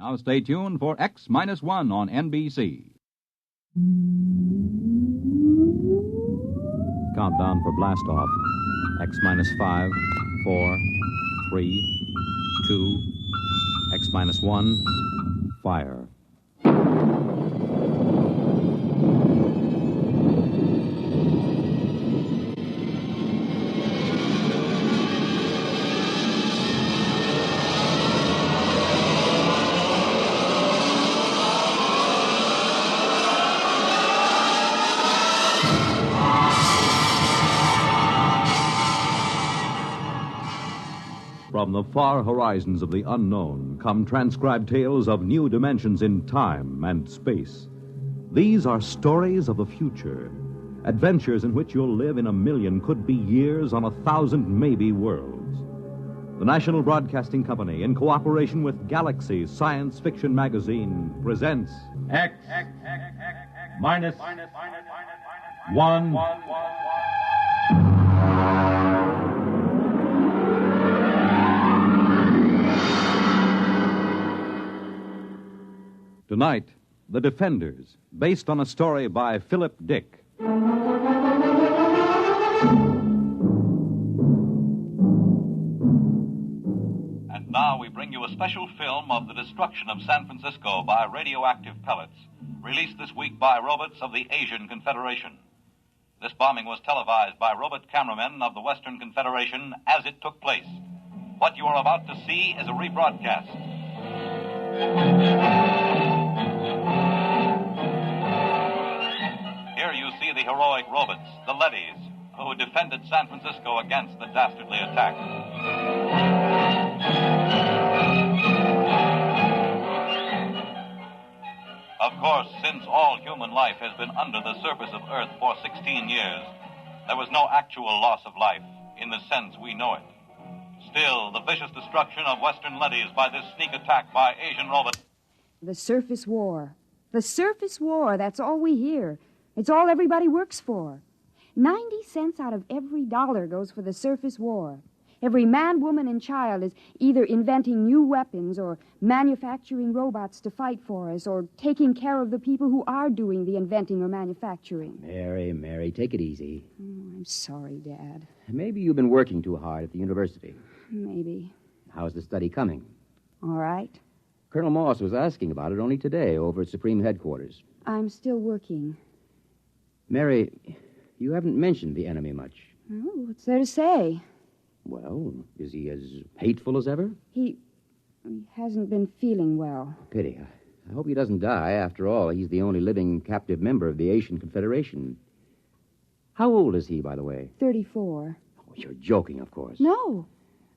Now stay tuned for X-1 on NBC. Countdown for blast off. X-5, 4, 3, 2, X-1, fire. From the far horizons of the unknown come transcribed tales of new dimensions in time and space. These are stories of the future, adventures in which you'll live in a million, could be years, on 1,000 maybe worlds. The National Broadcasting Company, in cooperation with Galaxy Science Fiction Magazine, presents X minus 1. Tonight, The Defenders, based on a story by Philip Dick. And now we bring you a special film of the destruction of San Francisco by radioactive pellets, released this week by robots of the Asian Confederation. This bombing was televised by robot cameramen of the Western Confederation as it took place. What you are about to see is a rebroadcast. Here you see the heroic robots, the leadys, who defended San Francisco against the dastardly attack. Of course, since all human life has been under the surface of Earth for 16 years, there was no actual loss of life in the sense we know it. Still, the vicious destruction of Western leadys by this sneak attack by Asian robots. The surface war. The surface war, that's all we hear. It's all everybody works for. 90 cents out of every dollar goes for the surface war. Every man, woman, and child is either inventing new weapons or manufacturing robots to fight for us or taking care of the people who are doing the inventing or manufacturing. Mary, take it easy. Oh, I'm sorry, Dad. Maybe you've been working too hard at the university. Maybe. How's the study coming? All right. Colonel Moss was asking about it only today over at Supreme Headquarters. I'm still working. Mary, you haven't mentioned the enemy much. Oh, what's there to say? Well, is he as hateful as ever? He hasn't been feeling well. Pity. I hope he doesn't die. After all, he's the only living captive member of the Asian Confederation. How old is he, by the way? 34. Oh, you're joking, of course. No.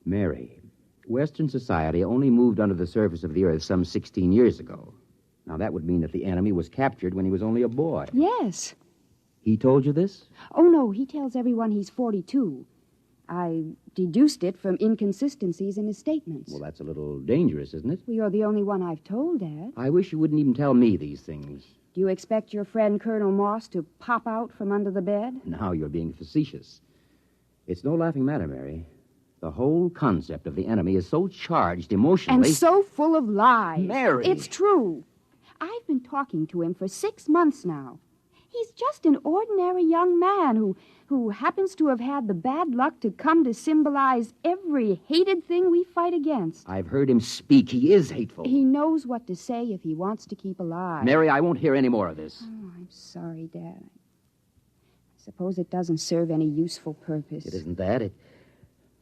Mary, Western society only moved under the surface of the Earth some 16 years ago. Now, that would mean that the enemy was captured when he was only a boy. Yes. He told you this? Oh, no, he tells everyone he's 42. I deduced it from inconsistencies in his statements. Well, that's a little dangerous, isn't it? Well, you're the only one I've told, Dad. I wish you wouldn't even tell me these things. Do you expect your friend Colonel Moss to pop out from under the bed? Now you're being facetious. It's no laughing matter, Mary. The whole concept of the enemy is so charged emotionally. And so full of lies. Mary! It's true. I've been talking to him for 6 months now. He's just an ordinary young man who happens to have had the bad luck to come to symbolize every hated thing we fight against. I've heard him speak. He is hateful. He knows what to say if he wants to keep alive. Mary, I won't hear any more of this. Oh, I'm sorry, Dad. I suppose it doesn't serve any useful purpose. It isn't that.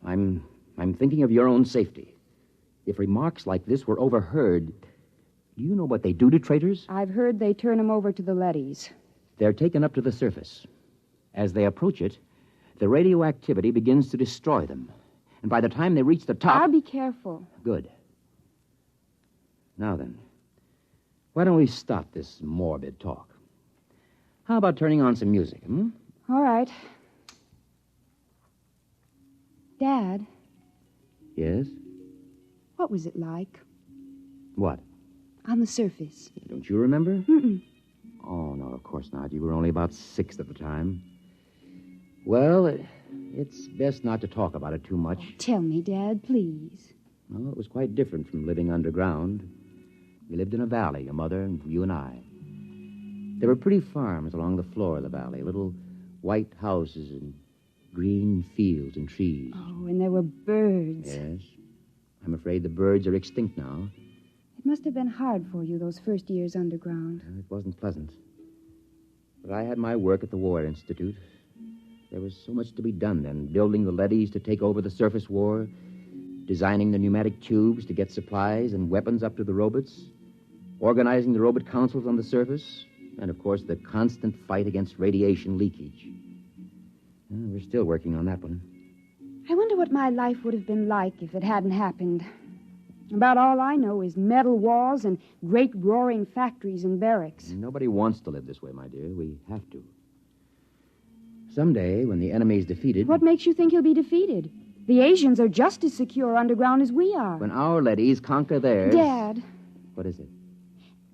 I'm thinking of your own safety. If remarks like this were overheard, do you know what they do to traitors? I've heard they turn them over to the leadys. They're taken up to the surface. As they approach it, the radioactivity begins to destroy them. And by the time they reach the top... I'll be careful. Good. Now then, why don't we stop this morbid talk? How about turning on some music, All right. Dad. Yes? What was it like? What? On the surface. Don't you remember? Mm-mm. Oh, no, of course not. You were only about 6 at the time. Well, it's best not to talk about it too much. Oh, tell me, Dad, please. Well, it was quite different from living underground. We lived in a valley, your mother and you and I. There were pretty farms along the floor of the valley, little white houses and green fields and trees. Oh, and there were birds. Yes. I'm afraid the birds are extinct now. It must have been hard for you those first years underground. It wasn't pleasant. But I had my work at the War Institute. There was so much to be done then, building the leadys to take over the surface war, designing the pneumatic tubes to get supplies and weapons up to the robots, organizing the robot councils on the surface, and, of course, the constant fight against radiation leakage. Well, we're still working on that one. I wonder what my life would have been like if it hadn't happened. About all I know is metal walls and great roaring factories and barracks. Nobody wants to live this way, my dear. We have to. Someday, when the enemy is defeated... What makes you think he'll be defeated? The Asians are just as secure underground as we are. When our leadys conquer theirs... Dad. What is it?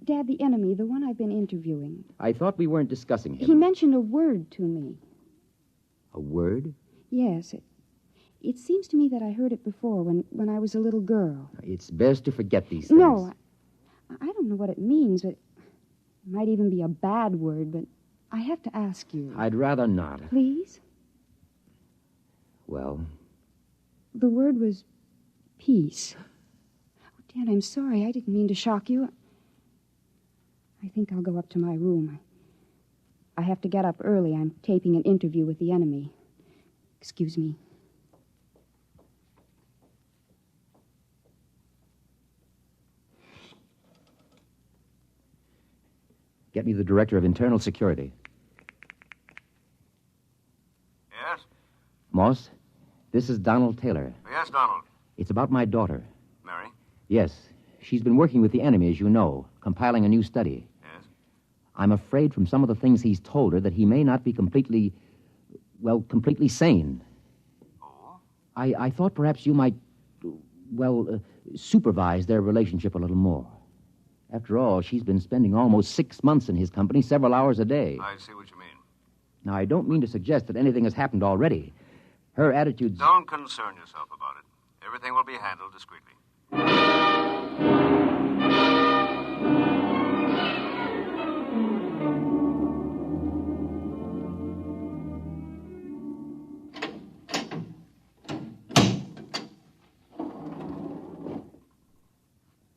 Dad, the enemy, the one I've been interviewing. I thought we weren't discussing him. He mentioned a word to me. A word? Yes. It seems to me that I heard it before when I was a little girl. It's best to forget these things. No, I don't know what it means, but it might even be a bad word, but I have to ask you. I'd rather not. Please? Well? The word was peace. Oh, Dad, I'm sorry. I didn't mean to shock you. I think I'll go up to my room. I have to get up early. I'm taping an interview with the enemy. Excuse me. Get me the Director of Internal Security. Yes? Moss, this is Donald Taylor. Yes, Donald. It's about my daughter. Mary? Yes. She's been working with the enemy, as you know, compiling a new study. Yes? I'm afraid from some of the things he's told her that he may not be completely sane. Oh? I thought perhaps you might, supervise their relationship a little more. After all, she's been spending almost 6 months in his company, several hours a day. I see what you mean. Now, I don't mean to suggest that anything has happened already. Her attitude's... Don't concern yourself about it. Everything will be handled discreetly.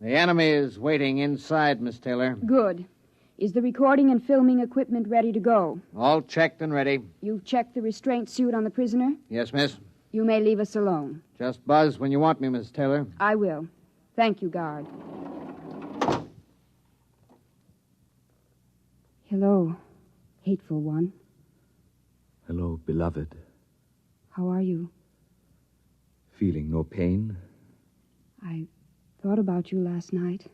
The enemy is waiting inside, Miss Taylor. Good. Is the recording and filming equipment ready to go? All checked and ready. You've checked the restraint suit on the prisoner? Yes, miss. You may leave us alone. Just buzz when you want me, Miss Taylor. I will. Thank you, guard. Hello, hateful one. Hello, beloved. How are you? Feeling no pain? I thought about you last night.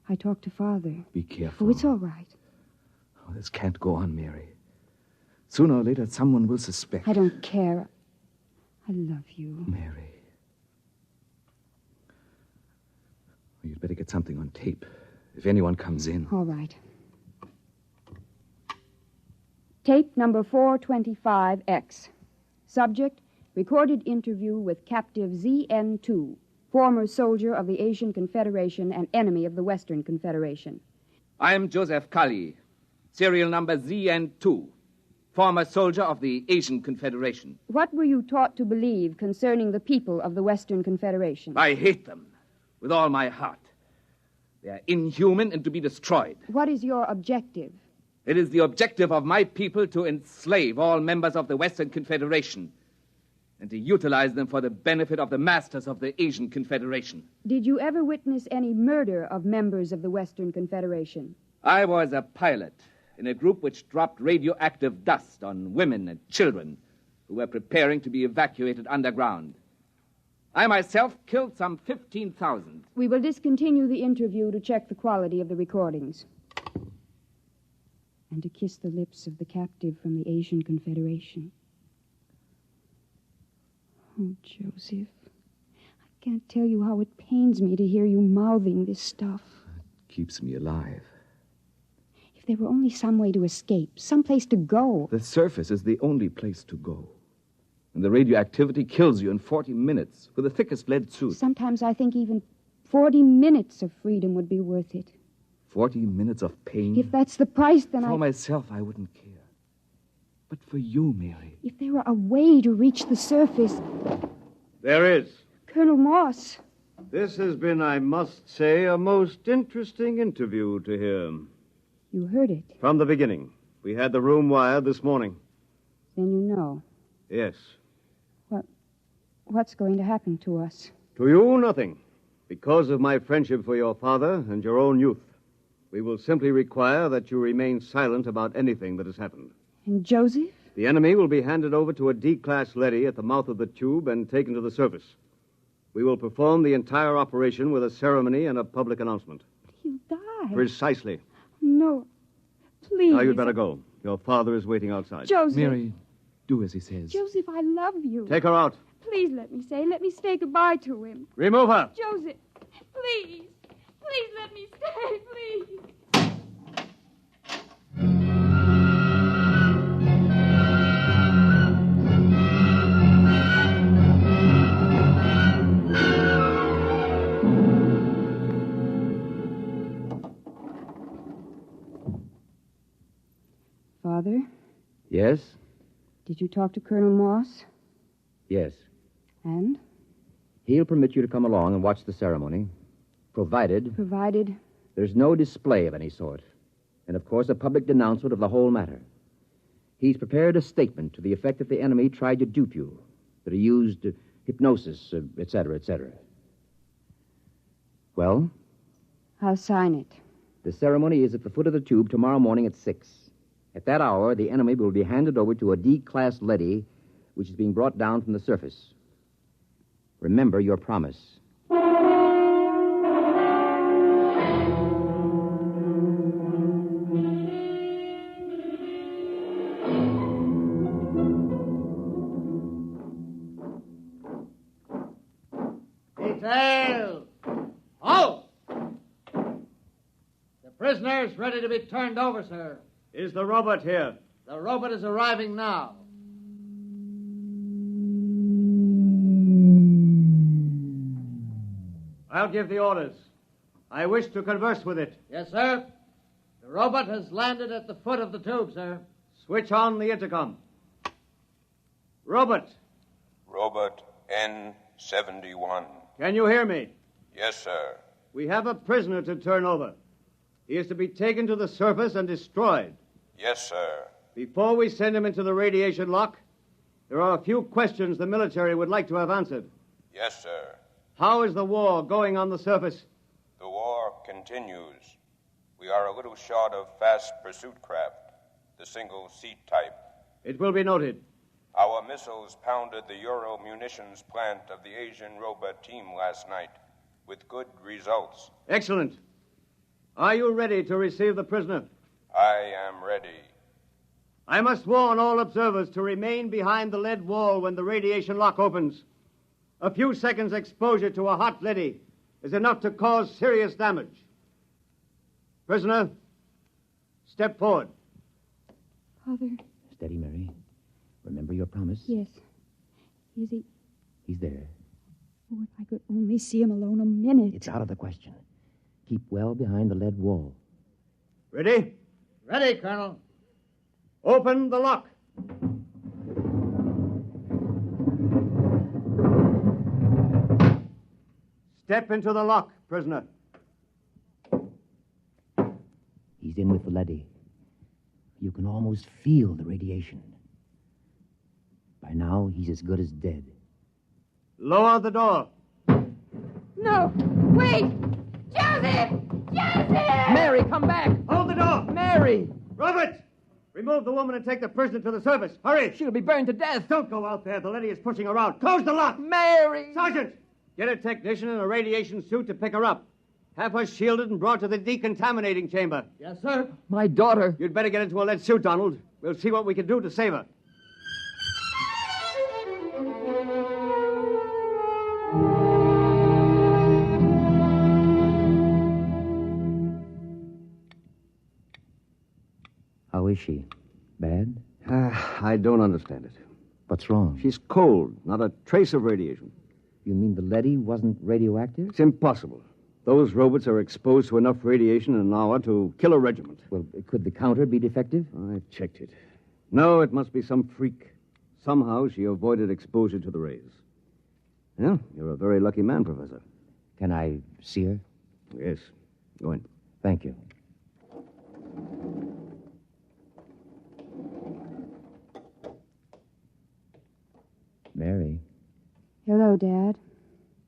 I talked to Father. Be careful. Oh, it's all right. Oh, this can't go on, Mary. Sooner or later, someone will suspect. I don't care. I love you. Mary. Oh, you'd better get something on tape. If anyone comes in. All right. Tape number 425X. Subject, recorded interview with captive ZN2, former soldier of the Asian Confederation and enemy of the Western Confederation. I'm Joseph Kali, serial number ZN2, former soldier of the Asian Confederation. What were you taught to believe concerning the people of the Western Confederation? I hate them with all my heart. They are inhuman and to be destroyed. What is your objective? It is the objective of my people to enslave all members of the Western Confederation and to utilize them for the benefit of the masters of the Asian Confederation. Did you ever witness any murder of members of the Western Confederation? I was a pilot in a group which dropped radioactive dust on women and children who were preparing to be evacuated underground. I myself killed some 15,000. We will discontinue the interview to check the quality of the recordings. And to kiss the lips of the captive from the Asian Confederation. Oh, Joseph, I can't tell you how it pains me to hear you mouthing this stuff. It keeps me alive. If there were only some way to escape, some place to go. The surface is the only place to go. And the radioactivity kills you in 40 minutes with the thickest lead suit. Sometimes I think even 40 minutes of freedom would be worth it. 40 minutes of pain? If that's the price, then For myself, I wouldn't care. But for you, Mary. If there were a way to reach the surface... There is. Colonel Moss. This has been, I must say, a most interesting interview to hear. You heard it. From the beginning. We had the room wired this morning. Then you know. Yes. What's going to happen to us? To you, nothing. Because of my friendship for your father and your own youth. We will simply require that you remain silent about anything that has happened. And Joseph? The enemy will be handed over to a D-class leady at the mouth of the tube and taken to the surface. We will perform the entire operation with a ceremony and a public announcement. He'll die. Precisely. No. Please. Now you'd better go. Your father is waiting outside. Joseph. Mary, do as he says. Joseph, I love you. Take her out. Please let me say goodbye to him. Remove her. Joseph, please. Please let me stay, please. Father? Yes? Did you talk to Colonel Moss? Yes. And? He'll permit you to come along and watch the ceremony, provided there's no display of any sort, and, of course, a public denouncement of the whole matter. He's prepared a statement to the effect that the enemy tried to dupe you, that he used hypnosis, etc., etc. Well? I'll sign it. The ceremony is at the foot of the tube tomorrow morning at 6. At that hour, the enemy will be handed over to a D-class leady, which is being brought down from the surface. Remember your promise. Detail! Halt! The prisoner is ready to be turned over, sir. Is the robot here? The robot is arriving now. I'll give the orders. I wish to converse with it. Yes, sir. The robot has landed at the foot of the tube, sir. Switch on the intercom. Robot. Robot N71. Can you hear me? Yes, sir. We have a prisoner to turn over. He is to be taken to the surface and destroyed. Yes, sir. Before we send him into the radiation lock, there are a few questions the military would like to have answered. Yes, sir. How is the war going on the surface? The war continues. We are a little short of fast pursuit craft, the single-seat type. It will be noted. Our missiles pounded the Euro munitions plant of the Asian robot team last night with good results. Excellent. Are you ready to receive the prisoner? I am ready. I must warn all observers to remain behind the lead wall when the radiation lock opens. A few seconds exposure to a hot leady is enough to cause serious damage. Prisoner, step forward. Father. Steady, Mary. Remember your promise? Yes. Is he? He's there. Oh, if I could only see him alone a minute. It's out of the question. Keep well behind the lead wall. Ready? Ready, Colonel. Open the lock. Step into the lock, prisoner. He's in with the leady. You can almost feel the radiation. By now, he's as good as dead. Lower the door. No! Wait! Joseph! Joseph! Mary, come back! Hold the door! Mary! Robert! Remove the woman and take the prisoner to the surface. Hurry! She'll be burned to death. Don't go out there. The lady is pushing around. Close the lock! Mary! Sergeant! Get a technician in a radiation suit to pick her up. Have her shielded and brought to the decontaminating chamber. Yes, sir. My daughter. You'd better get into a lead suit, Donald. We'll see what we can do to save her. How is she? Bad? I don't understand it. What's wrong? She's cold, not a trace of radiation. You mean the leady wasn't radioactive? It's impossible. Those robots are exposed to enough radiation in an hour to kill a regiment. Well, could the counter be defective? I've checked it. No, it must be some freak. Somehow she avoided exposure to the rays. Yeah, you're a very lucky man, Professor. Can I see her? Yes. Go in. Thank you. Mary, Hello, Dad.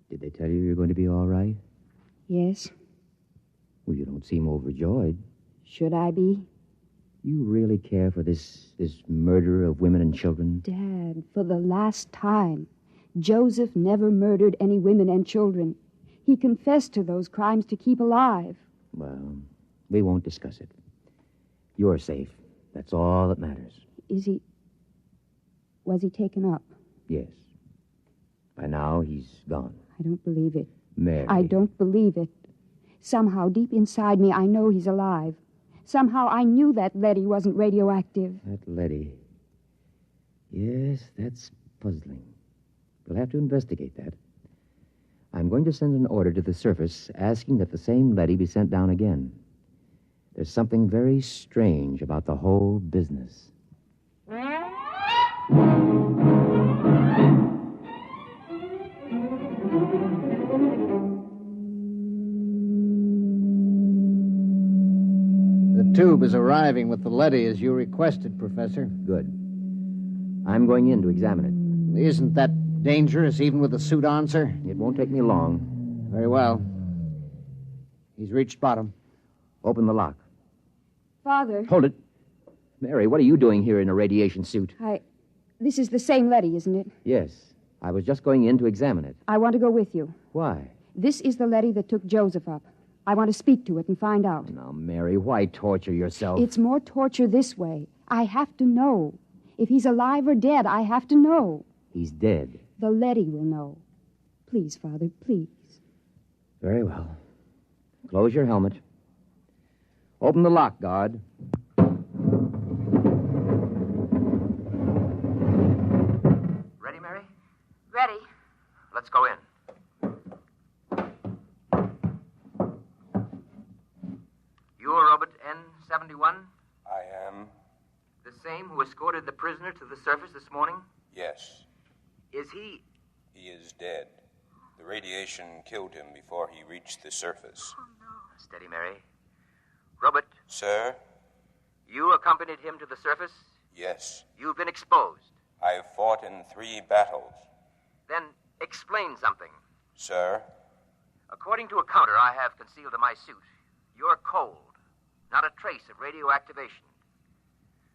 did they tell you you're going to be all right? Yes. Well, you don't seem overjoyed. Should I be? You really care for this murder of women and children? Dad, for the last time, Joseph never murdered any women and children. He confessed to those crimes to keep alive. Well, we won't discuss it. You're safe. That's all that matters. Was he taken up? Yes. By now, he's gone. I don't believe it. Mary. I don't believe it. Somehow, deep inside me, I know he's alive. Somehow, I knew that leady wasn't radioactive. That leady. Yes, that's puzzling. We'll have to investigate that. I'm going to send an order to the surface asking that the same leady be sent down again. There's something very strange about the whole business. The tube is arriving with the leady as you requested, Professor. Good. I'm going in to examine it. Isn't that dangerous, even with the suit on, sir? It won't take me long. Very well. He's reached bottom. Open the lock. Father. Hold it. Mary, what are you doing here in a radiation suit? This is the same leady, isn't it? Yes. I was just going in to examine it. I want to go with you. Why? This is the leady that took Joseph up. I want to speak to it and find out. Now, Mary, why torture yourself? It's more torture this way. I have to know. If he's alive or dead, I have to know. He's dead. The leady will know. Please, Father, please. Very well. Close your helmet. Open the lock, guard. Ready, Mary? Ready. Let's go in. You're Robert N71? I am. The same who escorted the prisoner to the surface this morning? Yes. Is he... He is dead. The radiation killed him before he reached the surface. Oh, no. Steady, Mary. Robert, Sir? you accompanied him to the surface? Yes. You've been exposed. I've fought in 3 battles. Then explain something. Sir? According to a counter I have concealed in my suit, you're cold. Not a trace of radioactivation.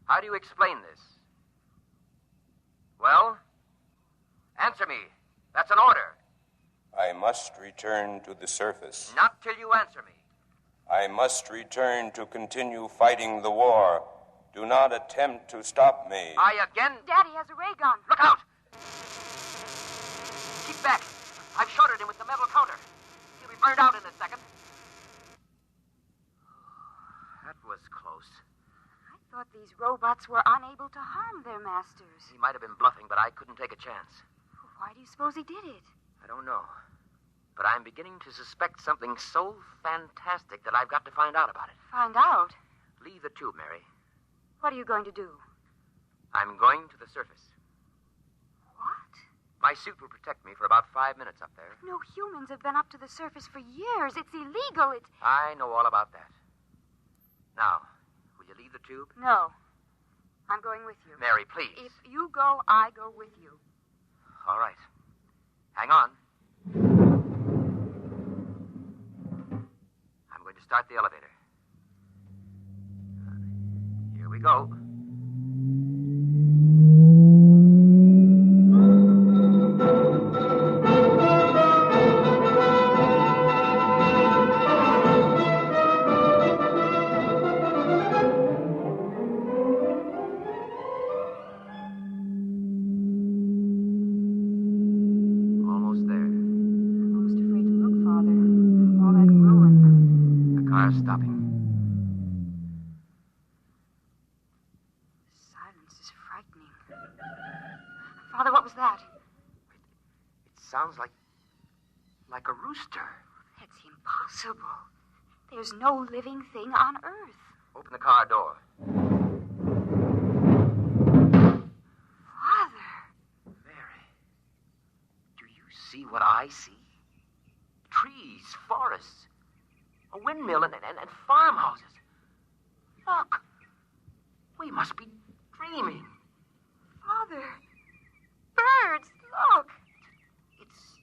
How do you explain this? Well? Answer me. That's an order. I must return to the surface. Not till you answer me. I must return to continue fighting the war. Do not attempt to stop me. I again... Daddy has a ray gun. Look out! Keep back. I've shorted him with the metal counter. He'll be burned out in a second. That was close. I thought these robots were unable to harm their masters. He might have been bluffing, but I couldn't take a chance. Why do you suppose he did it? I don't know. But I'm beginning to suspect something so fantastic that I've got to find out about it. Find out? Leave the tube, Mary. What are you going to do? I'm going to the surface. What? My suit will protect me for about 5 minutes up there. No humans have been up to the surface for years. It's illegal. I know all about that. Now, will you leave the tube? No. I'm going with you. Mary, please. If you go, I go with you. All right. Hang on. I'm going to start the elevator. Here we go. Almost there. I'm almost afraid to look, Father. All that ruin. The car's stopping. Silence is frightening. Father, what was that? It sounds like a rooster. That's him Impossible. There's no living thing on Earth. Open the car door. Father. Mary, do you see what I see? Trees, forests, a windmill, and farmhouses. Look, we must be dreaming. Father. Birds, look. It's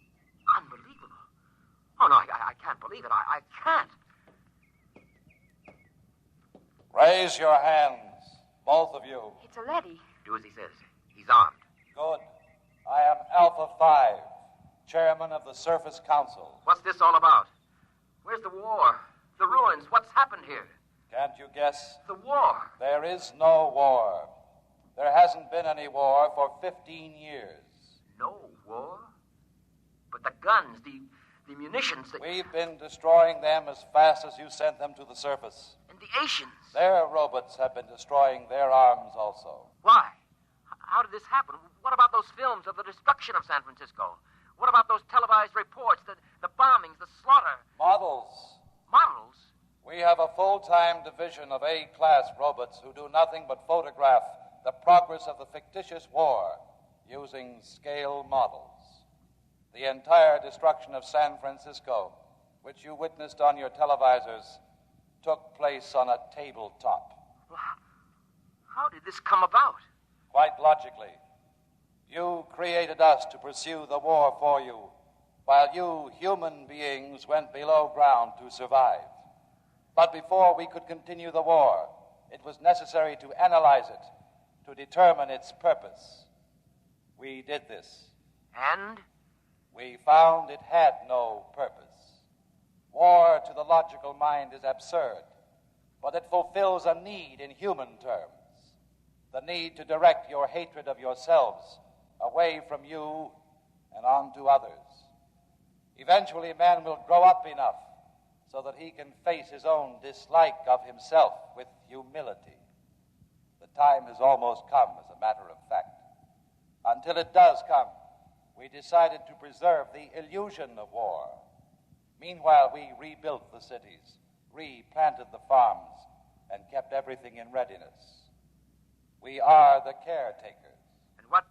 unbelievable. Oh, no, I can't believe it. I can't. Raise your hands, both of you. It's a leady. Do as he says. He's armed. Good. I am Alpha 5, chairman of the Surface Council. What's this all about? Where's the war? The ruins? What's happened here? Can't you guess? The war. There is no war. There hasn't been any war for 15 years. No war? But the guns, the munitions... We've been destroying them as fast as you sent them to the surface. And the Asians. Their robots have been destroying their arms also. Why? How did this happen? What about those films of the destruction of San Francisco? What about those televised reports, the bombings, the slaughter? Models. Models? We have a full-time division of A-class robots who do nothing but photograph the progress of the fictitious war using scale models. The entire destruction of San Francisco, which you witnessed on your televisors, took place on a tabletop. Well, how did this come about? Quite logically. You created us to pursue the war for you, while you human beings went below ground to survive. But before we could continue the war, it was necessary to analyze it, to determine its purpose. We did this. And? We found it had no purpose. War, to the logical mind, is absurd, but it fulfills a need in human terms. The need to direct your hatred of yourselves away from you and onto others. Eventually, man will grow up enough so that he can face his own dislike of himself with humility. The time has almost come, as a matter of fact. Until it does come, we decided to preserve the illusion of war. Meanwhile, we rebuilt the cities, replanted the farms, and kept everything in readiness. We are the caretakers. And what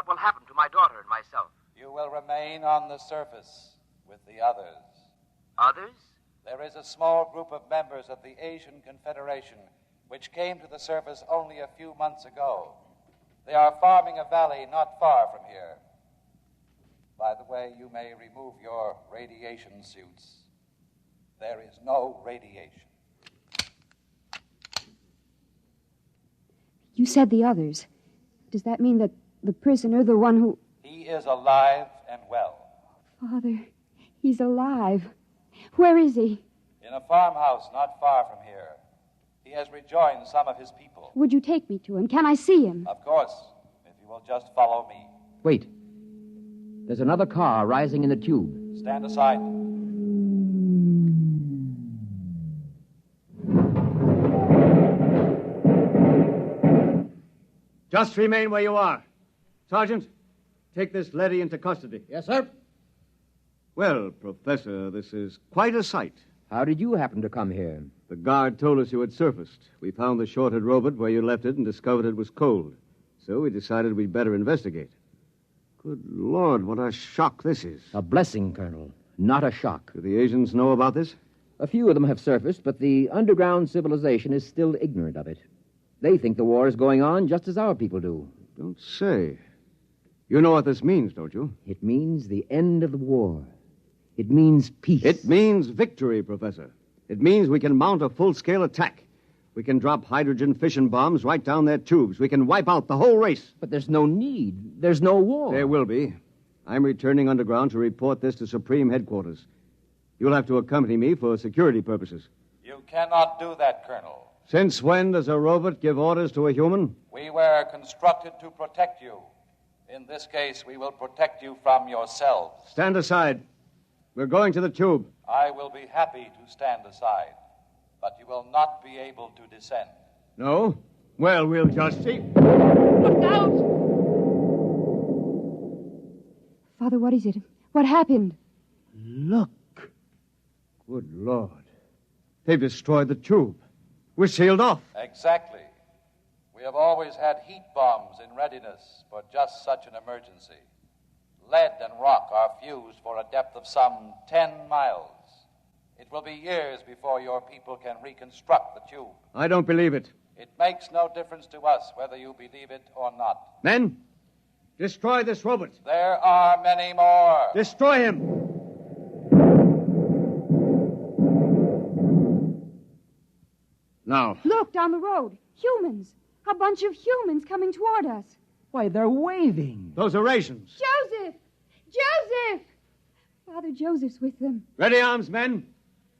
will happen to my daughter and myself? You will remain on the surface with the others. Others? There is a small group of members of the Asian Confederation which came to the surface only a few months ago. They are farming a valley not far from here. By the way, you may remove your radiation suits. There is no radiation. You said the others. Does that mean that the prisoner, the one who... He is alive and well. Father, he's alive. Where is he? In a farmhouse not far from here. He has rejoined some of his people. Would you take me to him? Can I see him? Of course, if you will just follow me. Wait. There's another car rising in the tube. Stand aside. Just remain where you are. Sergeant, take this leady into custody. Yes, sir. Well, Professor, this is quite a sight. How did you happen to come here? The guard told us you had surfaced. We found the shorted robot where you left it and discovered it was cold. So we decided we'd better investigate. Good Lord, what a shock this is. A blessing, Colonel, not a shock. Do the Asians know about this? A few of them have surfaced, but the underground civilization is still ignorant of it. They think the war is going on just as our people do. Don't say. You know what this means, don't you? It means the end of the war. It means peace. It means victory, Professor. It means we can mount a full-scale attack. We can drop hydrogen fission bombs right down their tubes. We can wipe out the whole race. But there's no need. There's no war. There will be. I'm returning underground to report this to Supreme Headquarters. You'll have to accompany me for security purposes. You cannot do that, Colonel. Since when does a robot give orders to a human? We were constructed to protect you. In this case, we will protect you from yourselves. Stand aside. We're going to the tube. I will be happy to stand aside, but you will not be able to descend. No? Well, we'll just see. Look out! Father, what is it? What happened? Look. Good Lord. They've destroyed the tube. We're sealed off. Exactly. We have always had heat bombs in readiness for just such an emergency. Lead and rock are fused for a depth of some 10 miles. It will be years before your people can reconstruct the tube. I don't believe it. It makes no difference to us whether you believe it or not. Men, destroy this robot. There are many more. Destroy him. Now. Look, down the road. Humans. A bunch of humans coming toward us. Why, they're waving. Those are rations. Joseph! Joseph! Father Joseph's with them. Ready arms, men.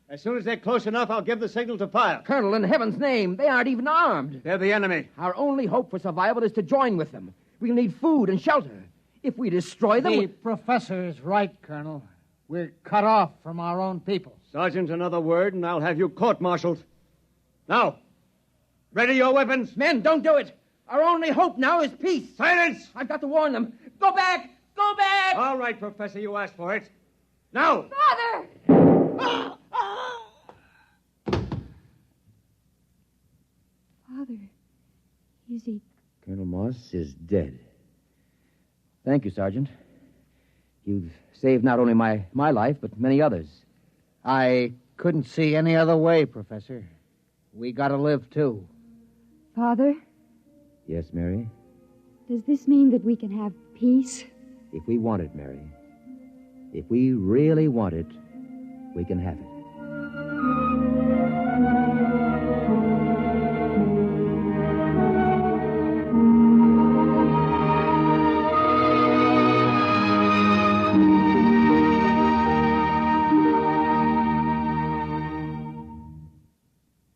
As soon as they're close enough, I'll give the signal to fire. Colonel, in heaven's name, they aren't even armed. They're the enemy. Our only hope for survival is to join with them. We'll need food and shelter. If we destroy them... The professor is right, Colonel. We're cut off from our own people. Sergeant, another word, and I'll have you court-martialed. Now, ready your weapons. Men, don't do it. Our only hope now is peace. Silence! I've got to warn them. Go back! Go back! All right, Professor, you asked for it. Now! Father! Father, is he... Colonel Moss is dead. Thank you, Sergeant. You've saved not only my life, but many others. I couldn't see any other way, Professor. We gotta live, too. Father, Yes, Mary? does this mean that we can have peace? If we want it, Mary. If we really want it, we can have it.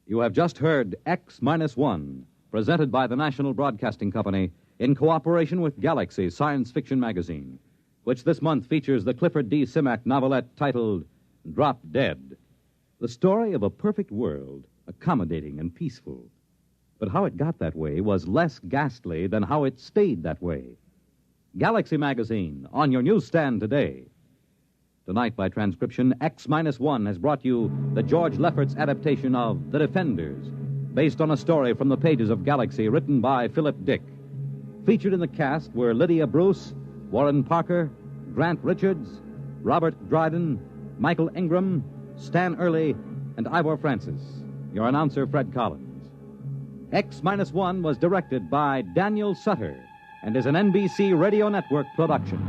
You have just heard X-1, presented by the National Broadcasting Company in cooperation with Galaxy Science Fiction Magazine, which this month features the Clifford D. Simak novelette titled Drop Dead, the story of a perfect world, accommodating and peaceful. But how it got that way was less ghastly than how it stayed that way. Galaxy Magazine, on your newsstand today. Tonight, by transcription, X-1 has brought you the George Lefferts adaptation of The Defenders, based on a story from the pages of Galaxy written by Philip Dick. Featured in the cast were Lydia Bruce, Warren Parker, Grant Richards, Robert Dryden, Michael Ingram, Stan Early, and Ivor Francis. Your announcer, Fred Collins. X-1 was directed by Daniel Sutter and is an NBC Radio Network production.